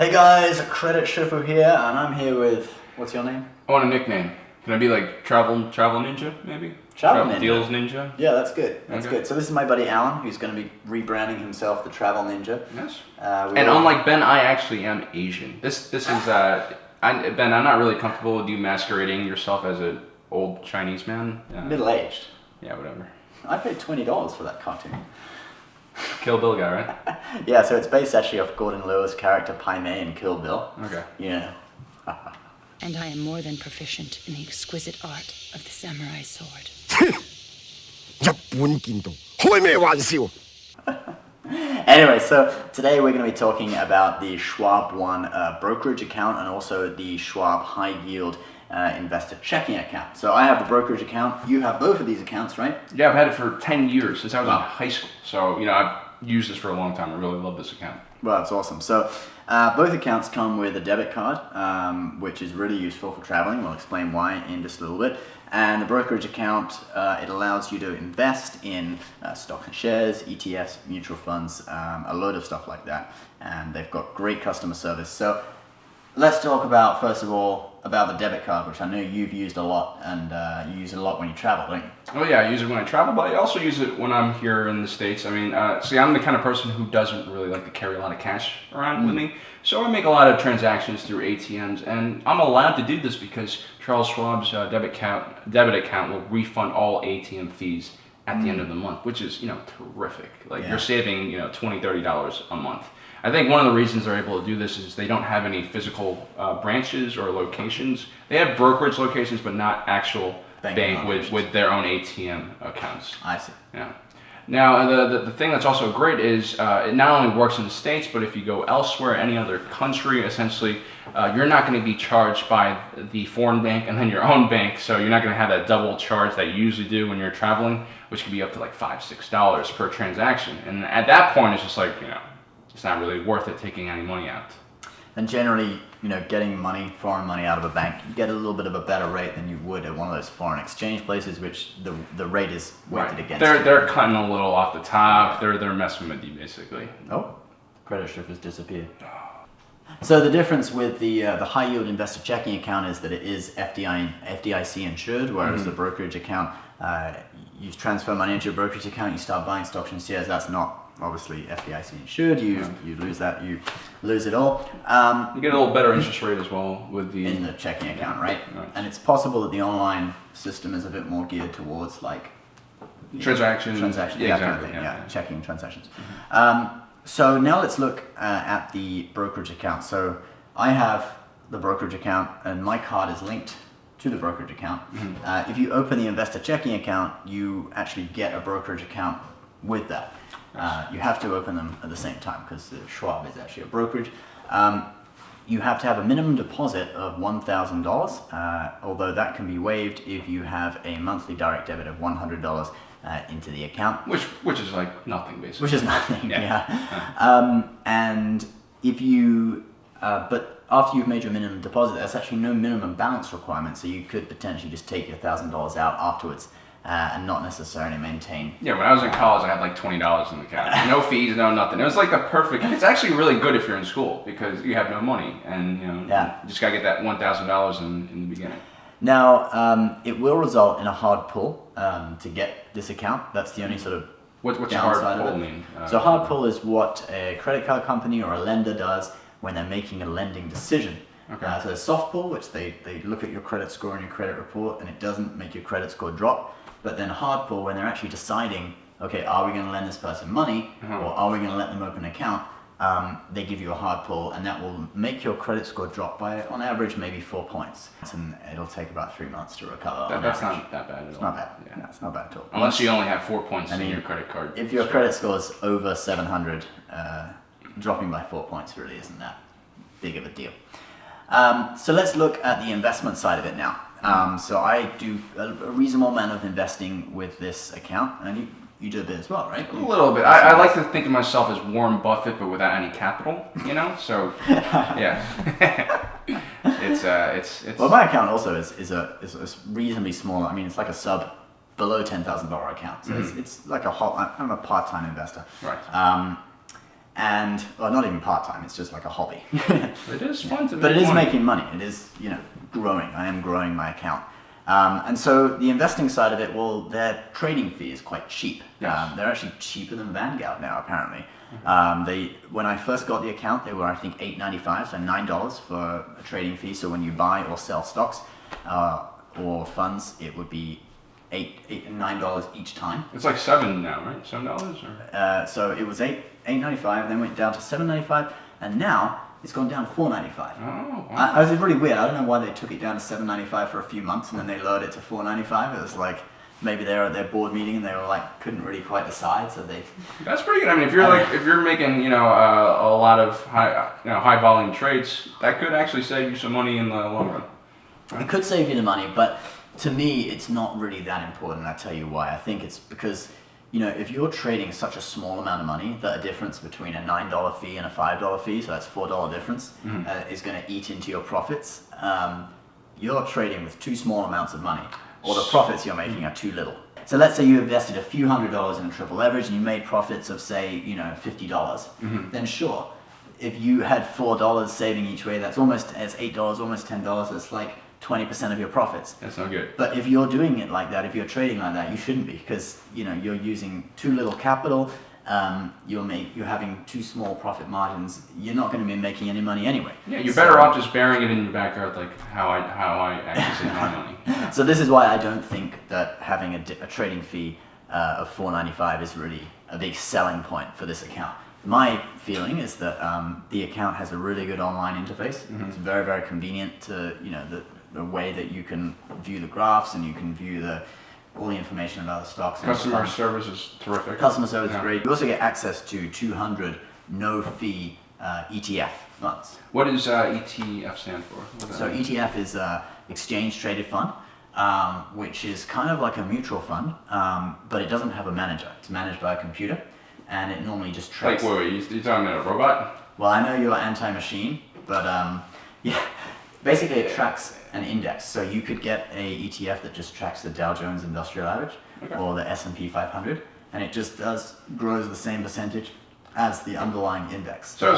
Hey guys, Credit Shuffle here, and I'm here with, what's your name? I want a nickname. Can I be like Travel Ninja, maybe? Travel Ninja? Deals Ninja? Yeah, that's good. That's Okay. good. So this is my buddy Alan, who's going to be rebranding himself the Travel Ninja. Yes. We And all- unlike Ben, I actually am Asian. This is, Ben, I'm not really comfortable with you masquerading yourself as an old Chinese man. Middle-aged. Yeah, whatever. I paid $20 for that cartoon. Kill Bill guy, right? Yeah, so it's based actually off Gordon Lewis' character Pai Mei in Kill Bill. Okay. Yeah. And I am more than proficient in the exquisite art of the samurai sword. 日本見到，開咩玩笑？ Anyway, so today we're going to be talking about the Schwab One brokerage account and also the Schwab High Yield Investor Checking Account. So I have the brokerage account. You have both of these accounts, right? Yeah, I've had it for 10 years, since I was in high school. So, I've used this for a long time. I really love this account. Well, that's awesome. So both accounts come with a debit card, which is really useful for traveling. We'll explain why in just a little bit. And the brokerage account, it allows you to invest in stocks and shares, ETFs, mutual funds, a load of stuff like that. And they've got great customer service. So let's talk about, first of all, about the debit card, which I know you've used a lot, and you use it a lot when you travel, don't you? Oh yeah, I use it when I travel, but I also use it when I'm here in the States. I mean, see, I'm the kind of person who doesn't really like to carry a lot of cash around with me. So I make a lot of transactions through ATMs, and I'm allowed to do this because Charles Schwab's debit account will refund all ATM fees at the end of the month, which is, terrific. Like you're saving, $20, $30 a month. I think one of the reasons they're able to do this is they don't have any physical branches or locations. They have brokerage locations, but not actual bank with their own ATM accounts. I see. Yeah. Now, the thing that's also great is it not only works in the States, but if you go elsewhere, any other country, essentially, you're not going to be charged by the foreign bank and then your own bank, so you're not going to have that double charge that you usually do when you're traveling, which can be up to like $5, $6 per transaction. And at that point, it's just like, it's not really worth it taking any money out. And generally, getting foreign money out of a bank, you get a little bit of a better rate than you would at one of those foreign exchange places, which the rate is weighted against. They're cutting a little off the top. They're messing with you basically. Oh, credit shift has disappeared. So the difference with the high yield investor checking account is that it is FDIC insured, whereas the brokerage account, you transfer money into your brokerage account, you start buying stocks and shares. That's not obviously FDIC insured. You lose that, you lose it all. You get a little better interest rate as well with the in the checking account, right? And it's possible that the online system is a bit more geared towards like transactions. Yeah, exactly. that kind of thing, checking transactions. So now let's look at the brokerage account. So I have the brokerage account, and my card is linked to the brokerage account. If you open the investor checking account, you actually get a brokerage account with that. You have to open them at the same time because the Schwab is actually a brokerage. You have to have a minimum deposit of $1,000, although that can be waived if you have a monthly direct debit of $100 into the account. Which is like nothing basically. Which is nothing, yeah. And if you, but after you've made your minimum deposit, there's actually no minimum balance requirement, so you could potentially just take your $1,000 out afterwards. And not necessarily maintain. Yeah, when I was in college, I had like $20 in the account. No fees, no nothing. It was like the perfect. It's actually really good if you're in school because you have no money and you just gotta get that $1,000 in the beginning. Now, it will result in a hard pull to get this account. That's the only sort of What's a downside hard pull of it. mean? So hard pull is what a credit card company or a lender does when they're making a lending decision. Okay. So soft pull, which they look at your credit score and your credit report, and it doesn't make your credit score drop. But then hard pull, when they're actually deciding, okay, are we going to lend this person money, or are we going to let them open an account? They give you a hard pull, and that will make your credit score drop by, on average, maybe 4 points. And it'll take about 3 months to recover. That's not that bad at all. It's not bad. Yeah. No, it's not bad at all. Unless you only have 4 points in your credit card. If your credit score is over 700, dropping by 4 points really isn't that big of a deal. So let's look at the investment side of it now. So I do a reasonable amount of investing with this account, and you do a bit as well, right? A little bit. I like to think of myself as Warren Buffett, but without any capital. So yeah, it's. Well, my account also is reasonably small. I mean, it's like a below $10,000 account, so it's like I'm a part-time investor. Right. and well, not even part-time. It's just like a hobby. It is fun to make But it is money. making money. It is, growing. I am growing my account. And so the investing side of it, well, their trading fee is quite cheap. Yes. They're actually cheaper than Vanguard now, apparently. When I first got the account, they were, I think, $8.95, so $9 for a trading fee. So when you buy or sell stocks or funds, it would be $8 and $9 each time. It's like $7 now, right? $7 or? So it was $8.95, then went down to $7.95, and now it's gone down to $4.95. Oh, wow. I was really weird. I don't know why they took it down to $7.95 for a few months and then they lowered it to $4.95. It was like maybe they were at their board meeting and they were like couldn't really quite decide, so they. That's pretty good. I mean, if you're making a lot of high volume trades, that could actually save you some money in the long run. It could save you the money, but to me, it's not really that important. I'll tell you why. I think it's because, if you're trading such a small amount of money, that a difference between a $9 fee and a $5 fee, so that's $4 difference, is going to eat into your profits. You're trading with too small amounts of money, or the profits you're making are too little. So let's say you invested a few $100s in a triple leverage and you made profits of, say, $50. Then sure, if you had $4 saving each way, that's $8, almost $10. It's like 20% of your profits. That's not good. But if you're doing it like that, if you're trading like that, you shouldn't be, because you're using too little capital. You're having too small profit margins. You're not going to be making any money anyway. Yeah, you're better off just burying it in your backyard, like how I actually save my money. So this is why I don't think that having a trading fee of $4.95 is really a big selling point for this account. My feeling is that the account has a really good online interface. It's very, very convenient to the way that you can view the graphs and you can view all the information about the stocks. Customer service is terrific. Customer service is great. You also get access to 200 no-fee ETF funds. What does ETF stand for? So ETF is exchange traded fund, which is kind of like a mutual fund, but it doesn't have a manager. It's managed by a computer, and it normally just tracks. Like, wait, you talking about a robot? Well, I know you're anti-machine, but yeah, basically it tracks an index. So you could get a ETF that just tracks the Dow Jones Industrial Average or the S&P 500, and it just grows the same percentage as the underlying index. So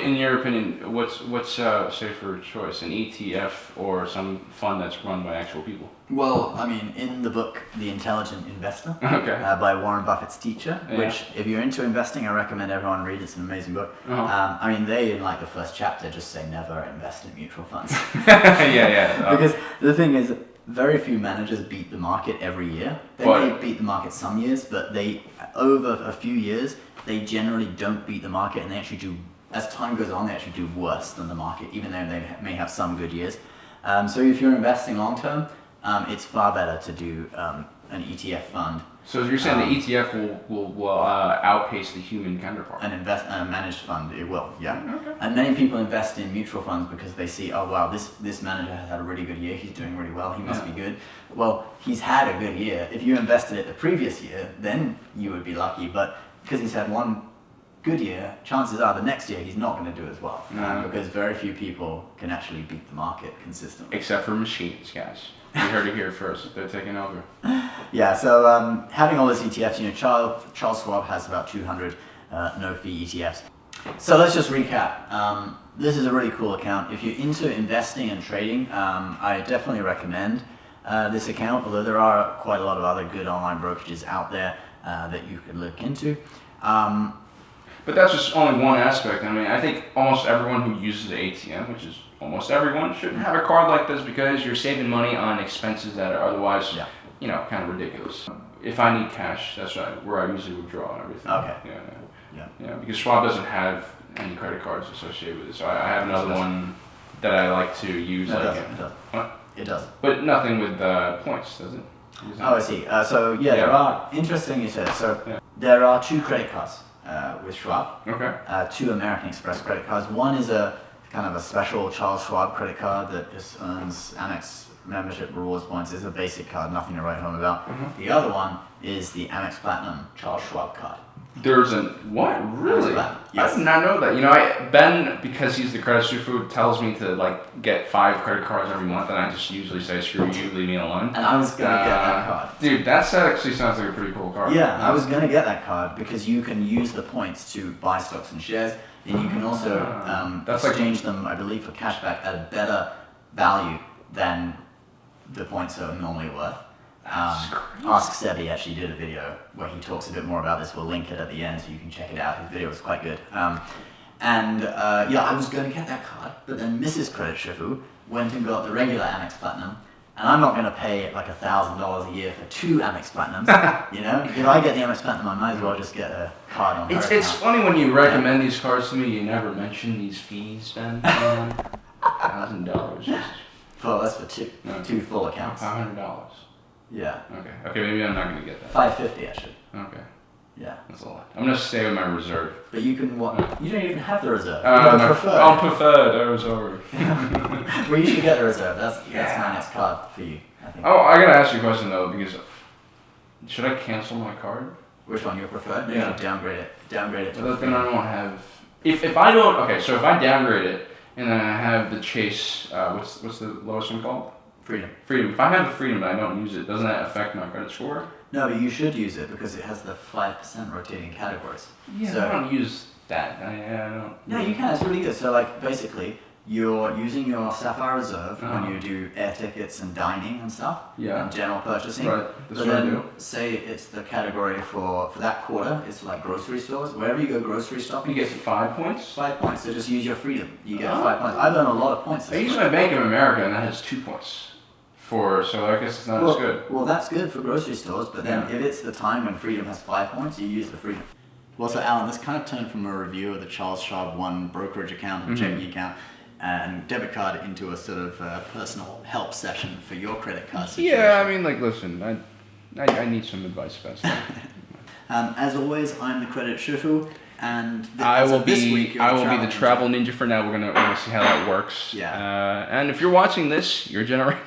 in your opinion, what's safer choice, an ETF or some fund that's run by actual people? Well, I mean, in the book The Intelligent Investor by Warren Buffett's teacher, which if you're into investing, I recommend everyone read. It's an amazing book. I mean, they in like the first chapter just say never invest in mutual funds. Because the thing is, very few managers beat the market every year. They may beat the market some years, but over a few years, they generally don't beat the market, and they actually do, as time goes on, they actually do worse than the market, even though they may have some good years. So if you're investing long term, it's far better to do an ETF fund. So you're saying the ETF will outpace the human counterpart? A managed fund, it will, yeah. And many people invest in mutual funds because they see, oh wow, this manager has had a really good year, he's doing really well, he must be good. Well, he's had a good year. If you invested it the previous year, then you would be lucky, but because he's had one good year, chances are the next year he's not going to do as well, because very few people can actually beat the market consistently. Except for machines, guys. You heard it here first. They're taking over. Yeah, so having all these ETFs, Charles Schwab has about 200 no-fee ETFs. So let's just recap. This is a really cool account. If you're into investing and trading, I definitely recommend this account, although there are quite a lot of other good online brokerages out there that you could look into. But that's just only one aspect. I mean, I think almost everyone who uses the ATM, which is almost everyone, should have a card like this because you're saving money on expenses that are otherwise, kind of ridiculous. If I need cash, that's where I usually withdraw and everything. Okay. Yeah, because Schwab doesn't have any credit cards associated with it, so I have another one that I like to use. No, it doesn't. What? It doesn't. But nothing with points, does it? Oh, I see. There are, interesting you said, there are 2 credit cards with Schwab. Okay. 2 American Express credit cards. One is a kind of a special Charles Schwab credit card that just earns Amex membership rewards points. It's a basic card, nothing to write home about. The other one is the Amex Platinum Charles Schwab card. There's a what? Really? Yes. I did not know that. You know, Ben, because he's the credit shifu, tells me to like get 5 credit cards every month, and I just usually say, "Screw you, leave me alone." And I was gonna get that card. Dude, that actually sounds like a pretty cool card. Yeah, I was gonna get that card because you can use the points to buy stocks and shares, and you can also That's like- exchange them, I believe, for cashback at a better value than the points are normally worth. Ask Sebi actually did a video where he talks a bit more about this. We'll link it at the end so you can check it out. His video was quite good. Yeah, I was going to get that card, but then Mrs. Credit Shifu went and got the regular Amex Platinum, and I'm not going to pay like $1,000 a year for 2 Amex Platinums. You know, if I get the Amex Platinum, I might as well just get a card on her It's account. funny when you recommend these cards to me, you never mention these fees, Ben. $1,000. Well, that's for two No. 2 full accounts. $500. Yeah, Okay, maybe I'm not gonna get that. $550 actually. Okay, Yeah, that's a lot. I'm gonna stay with my reserve. but you can what? You don't even have the reserve. You got My preferred. I'm preferred. I was over. Well, you should get the reserve. That's my next card for you. I think. Oh, I gotta ask you a question though, because should I cancel my card? Which one your preferred? Maybe Yeah. downgrade it. Downgrade it to. But then I don't have. If I don't, okay, so if I downgrade it and then I have the Chase, what's the lowest one called? Freedom. Freedom. If I have the Freedom and I don't use it, doesn't that affect my credit score? No, but you should use it because it has the 5% rotating categories. Yeah, So- I don't use that. I don't. No, you can. It's really good. So, like, basically, you're using your Sapphire Reserve Uh-huh. when you do air tickets and dining and stuff. Yeah. And general purchasing. Right, that's But what I then, do. say it's the category for that quarter. It's like grocery stores. Wherever you go grocery shopping, You get 5 points. 5 points. So just use your Freedom. You get Oh. 5 points. I've earned a lot of points. I this use way. my Bank of America and that has 2 points. So I guess it's not well, as good. Well, that's good for grocery stores, but then Yeah. if it's the time when Freedom has 5 points, you use the Freedom. Well, so Alan, this kind of turned from a review of the Charles Schwab One brokerage account and checking account and debit card into a sort of personal help session for your credit card situation. Yeah, I mean, like, listen, I need some advice about stuff. As always, I'm the credit shifu, and I as will of this be week, you're I the will be the travel ninja for now. We're gonna see how that works. Yeah. And if you're watching this, your generation.